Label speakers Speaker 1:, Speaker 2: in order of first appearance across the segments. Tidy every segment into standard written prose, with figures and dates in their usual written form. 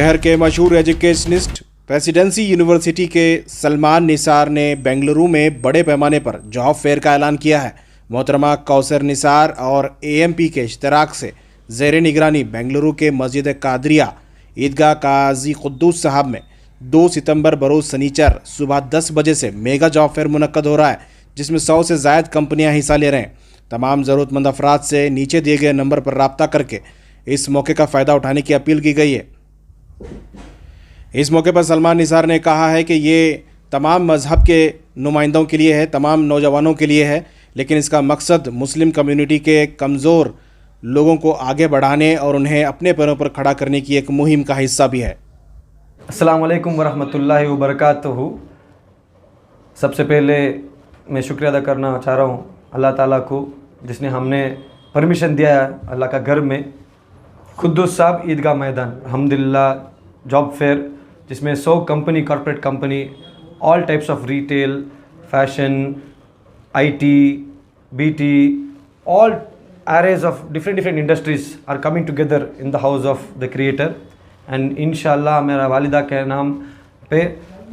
Speaker 1: शहर के मशहूर एजुकेशनिस्ट प्रेसिडेंसी यूनिवर्सिटी के सलमान निसार ने बेंगलुरु में बड़े पैमाने पर जॉब फेयर का ऐलान किया है। मोहतरमा कौसर निसार और एएमपी के इश्तराक से ज़ेर निगरानी बेंगलुरु के मस्जिद कादरिया ईदगाह काजी कुद्दूस साहब में 2 सितंबर बरोज़ सनीचर सुबह 10 बजे से मेगा जॉब फेयर मुनक्कद हो रहा है, जिसमें 100 से ज़ायद कंपनियां हिस्सा ले रहे हैं। तमाम ज़रूरतमंद अफराद से नीचे दिए गए नंबर पर रब्ता करके इस मौके का फ़ायदा उठाने की अपील की गई है। इस मौके पर सलमान निसार ने कहा है कि ये तमाम मज़हब के नुमाइंदों के लिए है, तमाम नौजवानों के लिए है, लेकिन इसका मकसद मुस्लिम कम्युनिटी के कमज़ोर लोगों को आगे बढ़ाने और उन्हें अपने पैरों पर खड़ा करने की एक मुहिम का हिस्सा भी है।
Speaker 2: अस्सलाम वालेकुम वरहमतुल्लाहि वबरकातुहू। सबसे पहले मैं शुक्रिया अदा करना चाह रहा हूँ अल्लाह ताला को, जिसने हमने परमिशन दिया है अल्लाह का घर में कुद्दूस साहब ईदगाह मैदान अल्हम्दुलिल्लाह जॉब फेयर, जिसमें 100 company, corporate company, all types of retail, fashion, IT, BT, all areas of different industries are coming together in the house of the creator and इंशाल्लाह मेरा वालिदा के नाम पे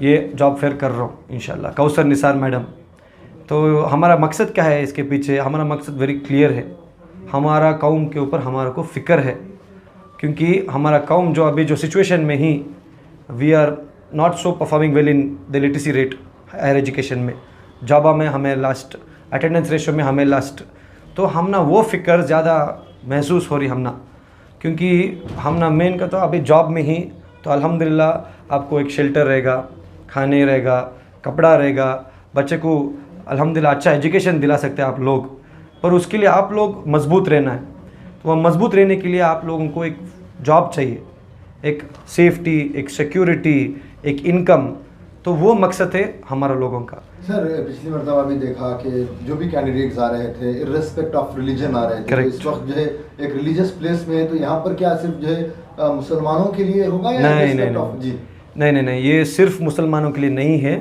Speaker 2: ये जॉब फेयर कर रहा हूँ इंशाल्लाह, कौसर निसार मैडम। तो हमारा मकसद क्या है इसके पीछे? हमारा मकसद वेरी क्लियर है। हमारा कौम के ऊपर हमारा को फ़िक्र है, क्योंकि हमारा कौम जो अभी जो सिचुएशन में ही we are not so performing well in the literacy rate higher education में, जॉबा में हमें लास्ट, अटेंडेंस रेशो में हमें लास्ट, तो हम ना वो फ़िक्र ज़्यादा महसूस हो रही हम ना, क्योंकि हम ना मेन का तो अभी जॉब में ही तो अल्हम्दुलिल्लाह आपको एक शेल्टर रहेगा, खाने रहेगा, कपड़ा रहेगा, बच्चे को अल्हम्दुलिल्लाह अच्छा एजुकेशन दिला सकते हैं आप लोग, पर उसके लिए आप लोग मजबूत रहना है। तो वह मजबूत रहने के लिए आप लोगों को एक जॉब चाहिए, एक सेफ्टी, एक सिक्योरिटी, एक इनकम, तो वो मकसद है हमारा लोगों का।
Speaker 3: सर, पिछली मरतबा भी देखा कि जो भी कैंडिडेट्स आ रहे थे इर्रेस्पेक्ट ऑफ रिलीजन आ रहे थे, तो इस वक्त जो है एक रिलीजियस प्लेस में है, तो यहाँ पर क्या सिर्फ जो है मुसलमानों के लिए होगा या
Speaker 2: नहीं, ये सिर्फ मुसलमानों के लिए नहीं है,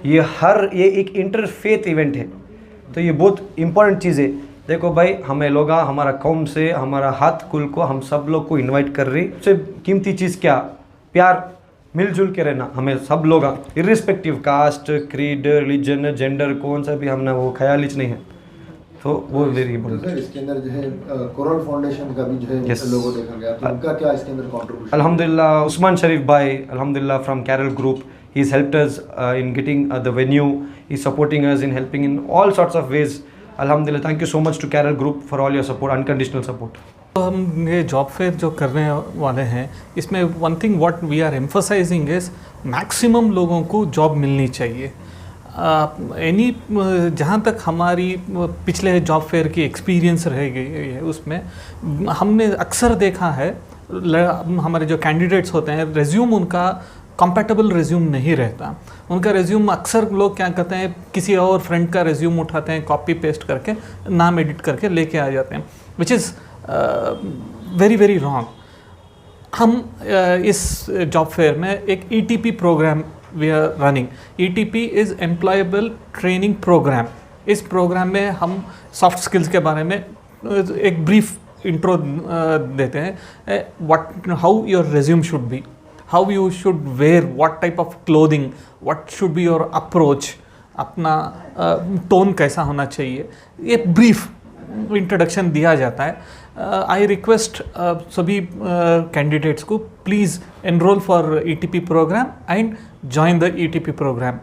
Speaker 2: ये एक इंटरफेथ इवेंट है। तो ये बहुत इंपॉर्टेंट चीज़ है। देखो भाई, हमें लोग, हमारा कौम से, हमारा हाथ कुल को, हम सब लोग को इनवाइट कर रही। सबसे कीमती चीज़ क्या? प्यार, मिलजुल के रहना। हमें सब लोग irrespective caste, creed, religion, gender, कौन सा भी हमने वो ख्याल ही नहीं है, तो वो वेरी इंपॉर्टेंट।
Speaker 3: इसके अंदर जो है कोरल फाउंडेशन का भी जो है लोगो देखा गया, तो उनका क्या इसके अंदर कंट्रीब्यूशन?
Speaker 2: अल्हम्दुलिल्लाह उस्मान शरीफ भाई, अल्हम्दुलिल्लाह from Carol group, he is helped us in getting the venue, he is supporting us in helping in all sorts of ways. अल्हम्दुलिल्लाह, thank you so much to Carol group for all your support, unconditional support.
Speaker 4: तो हम ये job fair जो करने वाले हैं, इसमें one thing what we are emphasizing is maximum लोगों को जॉब मिलनी चाहिए। जहाँ तक हमारी पिछले जॉब फेयर की एक्सपीरियंस रह गई है, उसमें हमने अक्सर देखा है हमारे जो कैंडिडेट्स होते हैं, रेज्यूम उनका कंपैटिबल रेज्यूम नहीं रहता। उनका रेज्यूम अक्सर लोग क्या करते हैं, किसी और फ्रेंड का रेज्यूम उठाते हैं, कॉपी पेस्ट करके, नाम एडिट करके लेके आ जाते हैं, which is very very wrong. हम इस जॉब फेयर में एक ETP program we are running. ETP is employable training program. इस प्रोग्राम में हम सॉफ्ट स्किल्स के बारे में एक ब्रीफ इंट्रो देते हैं, how your resume should be, how you should wear, what type of clothing, what should be your approach, अपना टोन कैसा होना चाहिए, ये ब्रीफ इंट्रोडक्शन दिया जाता है। आई रिक्वेस्ट सभी कैंडिडेट्स को please enroll for ETP program and join the ETP program.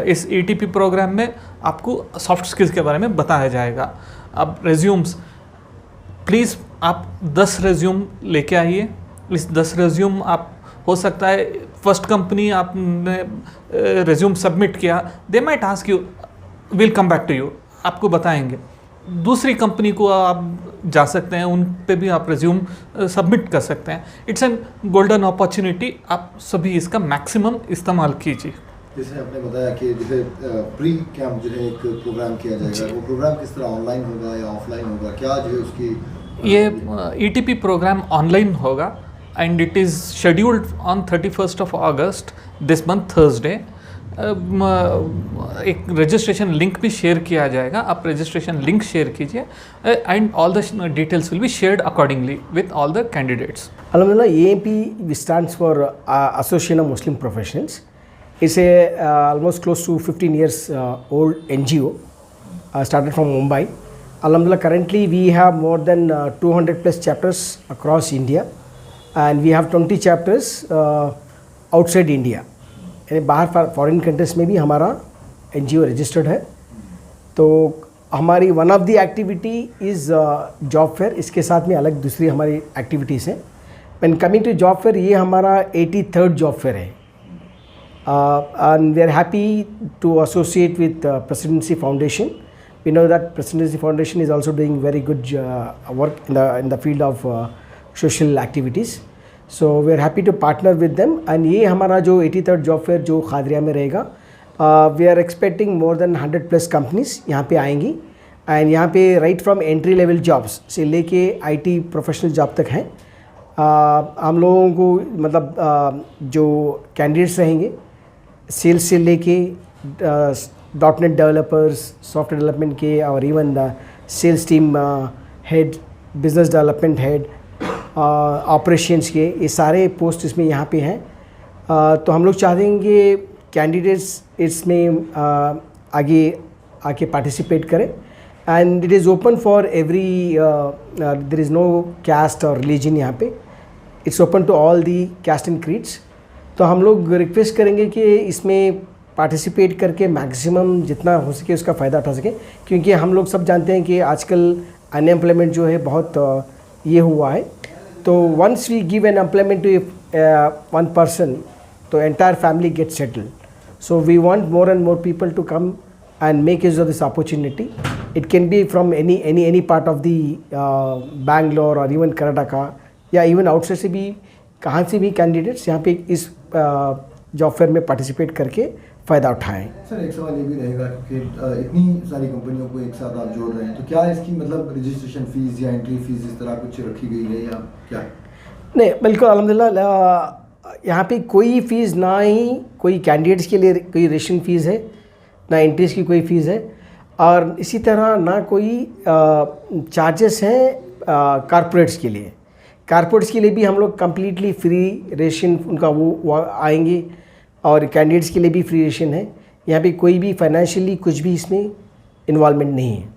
Speaker 4: इस ETP प्रोग्राम में आपको सॉफ्ट स्किल्स के बारे में बताया जाएगा। अब रेज्यूम्स, प्लीज़ आप 10 रेज्यूम लेके आइए। इस 10 रेज्यूम आप, हो सकता है फर्स्ट कंपनी आपने रेज्यूम सबमिट किया, they might ask you, will come back to you, आपको बताएंगे। दूसरी कंपनी को आप जा सकते हैं, उन पे भी आप रिज्यूम सबमिट कर सकते हैं। इट्स एन गोल्डन अपॉर्चुनिटी, आप सभी इसका मैक्सिमम इस्तेमाल कीजिए।
Speaker 3: जैसे आपने बताया कि जैसे प्री कैंप जो है एक प्रोग्राम किया जाएगा, वो प्रोग्राम किस तरह ऑनलाइन होगा या ऑफलाइन होगा, क्या जो है उसकी?
Speaker 4: ये ETP प्रोग्राम ऑनलाइन होगा and it is scheduled on 31st of August, this month Thursday, एक रजिस्ट्रेशन लिंक भी शेयर किया जाएगा, आप रजिस्ट्रेशन लिंक शेयर कीजिए and all the details will be shared accordingly with all the candidates.
Speaker 5: Alhamdulillah, AMP stands for Association of Muslim Professionals. It's a almost close to 15 years old NGO, started from Mumbai. Alhamdulillah, currently we have more than 200 plus chapters across India, and we have 20 chapters outside India. बाहर foreign countries में भी हमारा NGO registered है. तो हमारी one of the activity is job fair. इसके साथ में अलग दूसरी हमारी एक्टिविटीज़ हैं. When coming to job fair, ये हमारा 83rd जॉब फेयर है. And we are happy to associate with Presidency Foundation. We know that Presidency Foundation is also doing very good work in the field of social activities. So we are happy to partner with them. And ये हमारा जो 83rd job fair जो खादरिया में रहेगा, we are expecting more than 100+ companies यहाँ पे आएंगी. एंड यहाँ पे right from entry level jobs से लेके IT प्रोफेशनल जॉब तक हैं. हम लोगों को मतलब जो कैंडिडेट्स रहेंगे, सेल्स से लेके .NET डेवलपर्स, सॉफ्टवेयर डेवलपमेंट के, और even the sales team head, business development head, operations के, ये सारे पोस्ट इसमें यहाँ पे हैं. तो हम लोग चाहते हैं कि कैंडिडेट्स इसमें आगे आके पार्टिसिपेट करें. And it is open for every, there is no caste और रिलीजन यहाँ पे. It's open to all the caste and creeds. तो हम लोग रिक्वेस्ट करेंगे कि इसमें पार्टिसिपेट करके मैक्सिमम जितना हो सके उसका फ़ायदा उठा सकें, क्योंकि हम लोग सब जानते हैं कि आजकल अनएम्प्लॉयमेंट जो है बहुत ये हुआ है. तो once we give an employment to one person, तो entire family get settled. So we want more and more people to come and make use of this opportunity. It can be from any part of the Bangalore or even Karnataka, या even outside से भी, कहाँ से भी candidates यहाँ पे इस job fair में पार्टिसिपेट करके फ़ायदा उठाएं.
Speaker 3: सर, एक सवाल ये भी रहेगा क्योंकि इतनी सारी कंपनियों को एक साथ आप जोड़ रहे हैं, तो क्या इसकी मतलब रजिस्ट्रेशन फीस या एंट्री फीस इस तरह कुछ रखी गई है या क्या?
Speaker 5: नहीं, बिल्कुल अल्हम्दुलिल्लाह यहाँ पे कोई फ़ीस ना ही कोई कैंडिडेट्स के लिए कोई रजिस्ट्रेशन फ़ीस है, ना एंट्रीज की कोई फ़ीस है, और इसी तरह ना कोई चार्जेस हैं कारपोरेट्स के लिए. कारपोरेट्स के लिए भी हम लोग कम्प्लीटली फ्री रेशन उनका वो आएंगे, और कैंडिडेट्स के लिए भी फ्री रेशन है. यहाँ पे कोई भी फाइनेंशियली कुछ भी इसमें इन्वॉल्वमेंट नहीं है.